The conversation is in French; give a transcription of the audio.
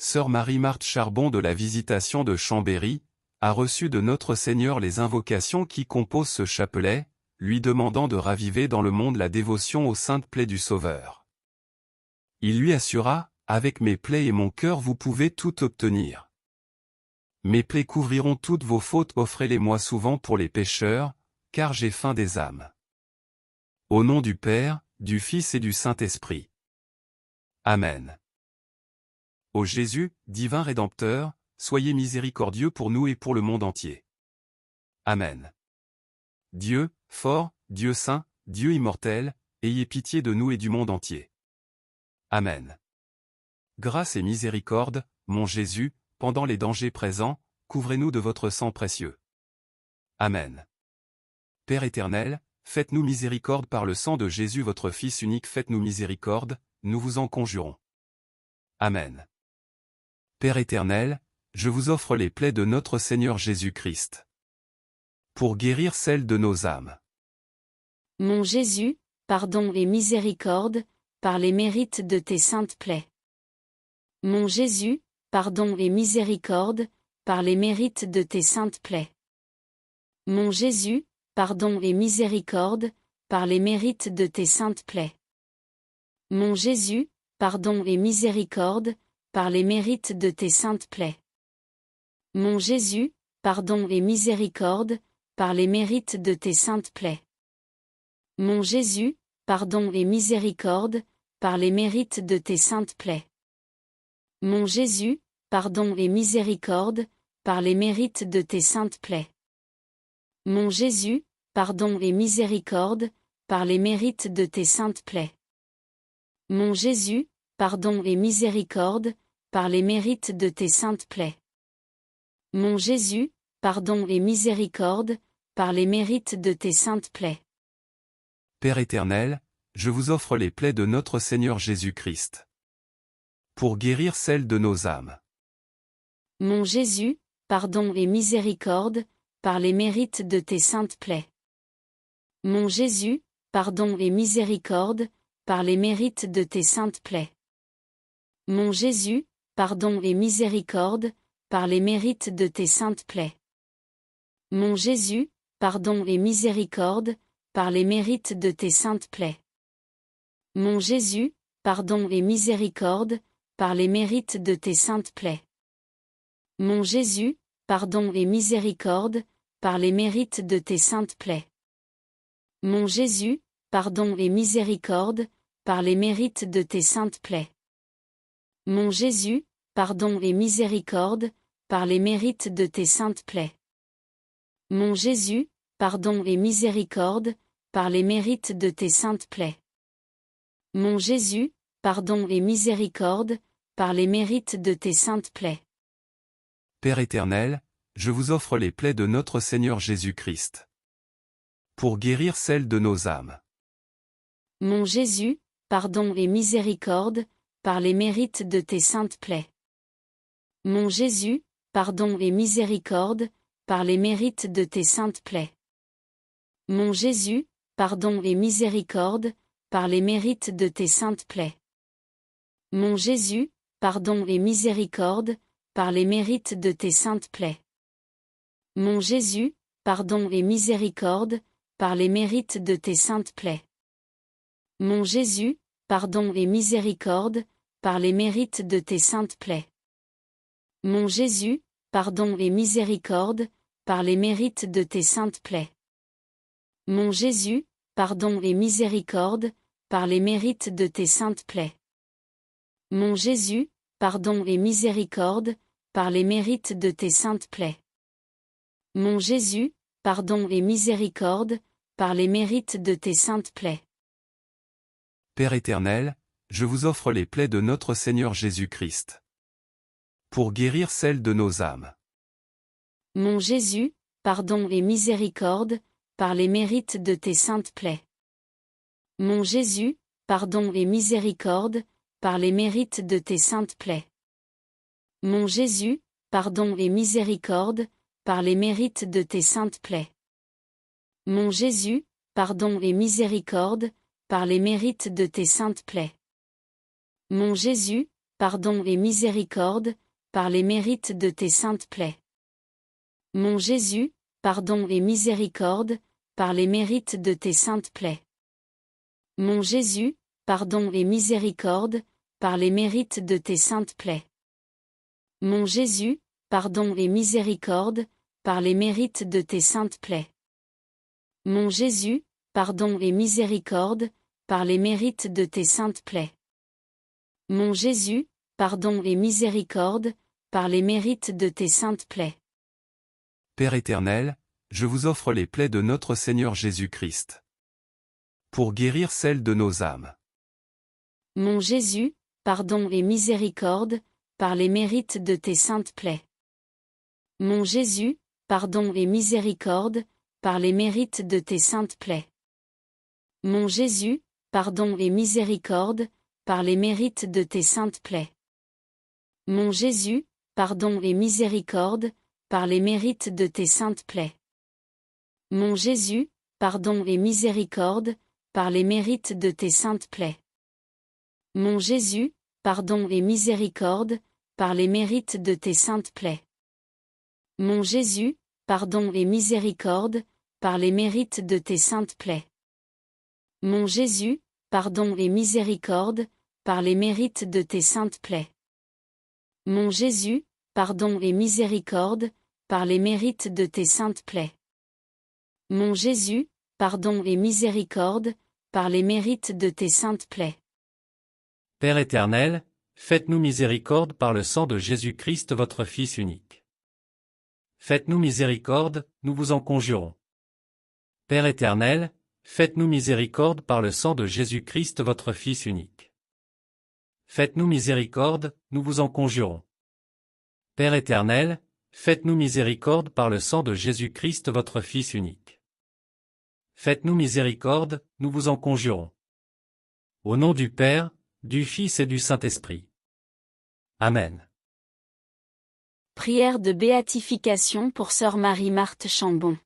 sœur Marie-Marthe Charbon de la Visitation de Chambéry, a reçu de notre Seigneur les invocations qui composent ce chapelet, lui demandant de raviver dans le monde la dévotion aux saintes plaies du Sauveur. Il lui assura, « Avec mes plaies et mon cœur vous pouvez tout obtenir. Mes plaies couvriront toutes vos fautes, offrez-les-moi souvent pour les pécheurs, car j'ai faim des âmes. » Au nom du Père, du Fils et du Saint-Esprit. Amen. Ô Jésus, divin Rédempteur, soyez miséricordieux pour nous et pour le monde entier. Amen. Dieu, fort, Dieu saint, Dieu immortel, ayez pitié de nous et du monde entier. Amen. Grâce et miséricorde, mon Jésus, pendant les dangers présents, couvrez-nous de votre sang précieux. Amen. Père éternel, faites-nous miséricorde par le sang de Jésus votre Fils unique, faites-nous miséricorde, nous vous en conjurons. Amen. Père éternel, je vous offre les plaies de notre Seigneur Jésus-Christ, pour guérir celles de nos âmes. Mon Jésus, pardon et miséricorde, par les mérites de tes saintes plaies. Mon Jésus, pardon et miséricorde, par les mérites de tes saintes plaies. Mon Jésus, pardon et miséricorde, par les mérites de tes saintes plaies. Mon Jésus, pardon et miséricorde, par les mérites de tes saintes plaies. Mon Jésus, pardon et miséricorde, par les mérites de tes saintes plaies. Mon Jésus, pardon et miséricorde, par les mérites de tes saintes plaies. Mon Jésus, pardon et miséricorde, par les mérites de tes saintes plaies. Mon Jésus, pardon et miséricorde, par les mérites de tes saintes plaies. Mon Jésus, pardon et miséricorde, par les mérites de tes saintes plaies. Mon Jésus, pardon et miséricorde, par les mérites de tes saintes plaies. Père éternel, je vous offre les plaies de notre Seigneur Jésus-Christ, pour guérir celles de nos âmes. Mon Jésus, pardon et miséricorde, par les mérites de tes saintes plaies. Mon Jésus, pardon et miséricorde, par les mérites de tes saintes plaies. Mon Jésus, pardon et miséricorde, par les mérites de tes saintes plaies. Mon Jésus, pardon et miséricorde, par les mérites de tes saintes plaies. Mon Jésus, pardon et miséricorde, par les mérites de tes saintes plaies. Mon Jésus, pardon et miséricorde, par les mérites de tes saintes plaies. Mon Jésus, pardon et miséricorde, par les mérites de tes saintes plaies. Mon Jésus, pardon et miséricorde, par les mérites de tes saintes plaies. Mon Jésus, pardon et miséricorde, par les mérites de tes saintes plaies. Mon Jésus, pardon et miséricorde, par les mérites de tes saintes plaies. Père éternel, je vous offre les plaies de notre Seigneur Jésus-Christ, pour guérir celles de nos âmes. Mon Jésus, pardon et miséricorde, par les mérites de tes saintes plaies. Mon Jésus, pardon et miséricorde, par les mérites de tes saintes plaies. Mon Jésus, pardon et miséricorde, par les mérites de tes saintes plaies. Mon Jésus, pardon et miséricorde, par les mérites de tes saintes plaies. Mon Jésus, pardon et miséricorde, par les mérites de tes saintes plaies. Mon Jésus, pardon et miséricorde, par les mérites de tes saintes plaies. Mon Jésus, pardon et miséricorde, par les mérites de tes saintes plaies. Mon Jésus, pardon et miséricorde, par les mérites de tes saintes plaies. Mon Jésus, pardon et miséricorde, par les mérites de tes saintes plaies. Mon Jésus, pardon et miséricorde, par les mérites de tes saintes plaies. Père éternel, je vous offre les plaies de notre Seigneur Jésus-Christ, pour guérir celles de nos âmes. Mon Jésus, pardon et miséricorde, par les mérites de tes saintes plaies. Mon Jésus, pardon et miséricorde, par les mérites de tes saintes plaies. Mon Jésus, pardon et miséricorde, par les mérites de tes saintes plaies. Mon Jésus, pardon et miséricorde, par les mérites de tes saintes plaies. Mon Jésus, pardon et miséricorde, par les mérites de tes saintes plaies. Mon Jésus, pardon et miséricorde, par les mérites de tes saintes plaies. Mon Jésus, pardon et miséricorde, par les mérites de tes saintes plaies. Mon Jésus, pardon et miséricorde, par les mérites de tes saintes plaies. Mon Jésus, pardon et miséricorde, par les mérites de tes saintes plaies. Mon Jésus, pardon et miséricorde, par les mérites de tes saintes plaies. Père éternel, je vous offre les plaies de notre Seigneur Jésus-Christ, pour guérir celles de nos âmes. Mon Jésus, pardon et miséricorde, par les mérites de tes saintes plaies. Mon Jésus, pardon et miséricorde, par les mérites de tes saintes plaies. Mon Jésus, pardon et miséricorde, par les mérites de tes saintes plaies. Mon Jésus, pardon et miséricorde, par les mérites de tes saintes plaies. Mon Jésus, pardon et miséricorde, par les mérites de tes saintes plaies. Mon Jésus, pardon et miséricorde, par les mérites de tes saintes plaies. Mon Jésus, pardon et miséricorde, par les mérites de tes saintes plaies. Mon Jésus, pardon et miséricorde, par les mérites de tes saintes plaies. Mon Jésus, pardon et miséricorde, par les mérites de tes saintes plaies. Mon Jésus, pardon et miséricorde, par les mérites de tes saintes plaies. Père éternel, faites-nous miséricorde par le sang de Jésus-Christ votre Fils unique. Faites-nous miséricorde, nous vous en conjurons. Père éternel, faites-nous miséricorde par le sang de Jésus-Christ votre Fils unique. Faites-nous miséricorde, nous vous en conjurons. Père éternel, faites-nous miséricorde par le sang de Jésus-Christ votre Fils unique. Faites-nous miséricorde, nous vous en conjurons. Au nom du Père, du Fils et du Saint-Esprit. Amen. Prière de béatification pour sœur Marie-Marthe Chambon.